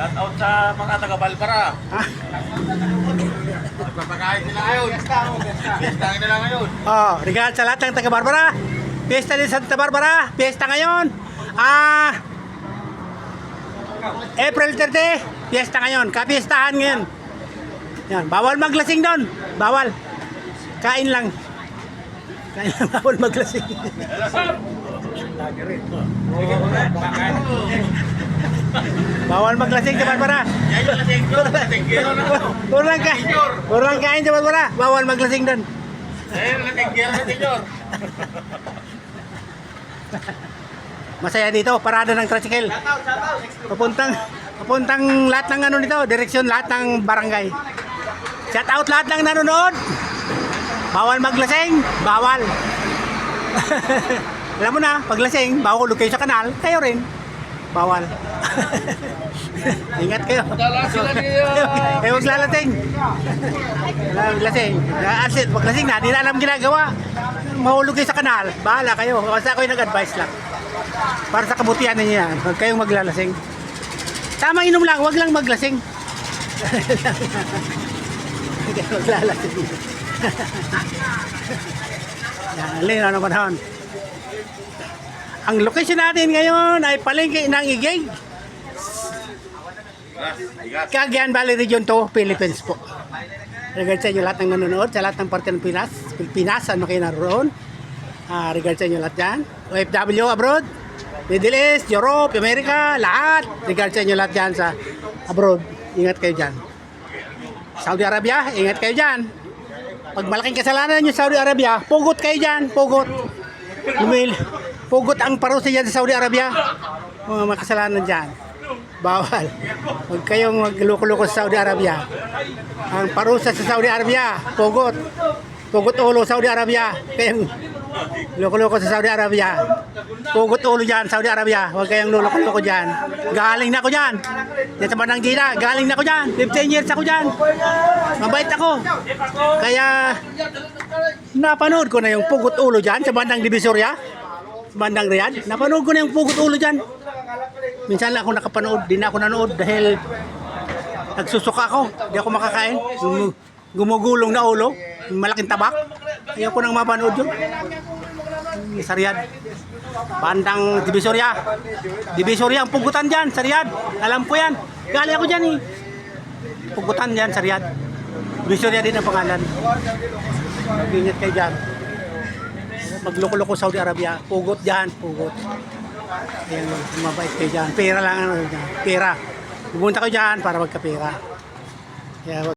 Shout out sa mga taga-Balbara. Magpapakain sila ngayon. Fiesta nila ngayon. Oh, regalo sa lahat ng taga Barbara. Fiesta din Santa Barbara. Fiesta ngayon. April 30. Fiesta ngayon. Kapiestahan ngayon. Yan, bawal maglasing doon. Bawal. Kain lang. Kain lang, bawal maglasing. Bawal maglasing sa Barbara. Kurang kain sa Barbara. Bawal maglasing doon. Masaya dito, parada ng tricycle. Papuntang lahat ng ano dito, direksyon lahat ng barangay. Shout out lahat ng nanonood. Bawal maglasing, bawal. Alam mo na, paglasing, bawal kayo sa kanal, kayo rin. Bawal. Ingat kayo. Kayo maglalasing. Maglasing. Maglasing na, hindi na alam ginagawa. Mahulog kayo sa kanal, bahala kayo. Basta ako yung nag-advise lang. Para sa kabutihan ninyo yan, huwag kayong maglalasing. Tamang inom lang, huwag lang maglasing. Huwag kayong maglalasing. Yan, lino na panahon. Ang location natin ngayon ay palengke ng Igig, Cagayan Valley Region 2, Philippines po. Regard sa inyo lahat ng nanonood, sa lahat ng parte ng Pinas, ano kayo naroon. Regard sa inyo lahat dyan. OFW abroad, Middle East, Europe, America, lahat. Regard sa inyo lahat dyan sa abroad. Ingat kayo dyan. Saudi Arabia, ingat kayo dyan. Pag malaking kasalanan nyo sa Saudi Arabia, pugot kayo dyan, pugot. Pugot ang parusa dyan sa Saudi Arabia. Mga makasalanan dyan. Bawal. Huwag kayong magloko-loko sa Saudi Arabia. Ang parusa sa Saudi Arabia, pugot. Pugot ulo Saudi Arabia. Kayong loko-loko sa Saudi Arabia. Pugot ulo dyan, Saudi Arabia. Huwag kayong loko-loko dyan. Galing na ako dyan. Yan sa Bandang Gina, galing na ako dyan. 15 years ako dyan. Mabait ako. Kaya napanood ko na yung pugot ulo dyan sa Bandang Divisoria. Bandang Riyadh, napanood ko na yung pugot ulo dyan. Minsan lang ako nakapanood, di na ako nanood dahil nagsusuka ako, di ako makakain. Gumugulong na ulo, malaking tabak. Ayaw ko nang mapanood yun. Sa Riyadh, Bandang Divisoria. Divisoria ang pugutan dyan sa Riyadh. Alam ko yan, gali ako dyan eh. Pugutan dyan sa Riyadh. Divisoria din ang pangalan. Mag-ingat kayo dyan. Magloko-loko Saudi Arabia, pugot dyan, pugot. Ayan, mabait kayo dyan. Pera lang, pera. Pumunta kayo dyan para magkapera. Kaya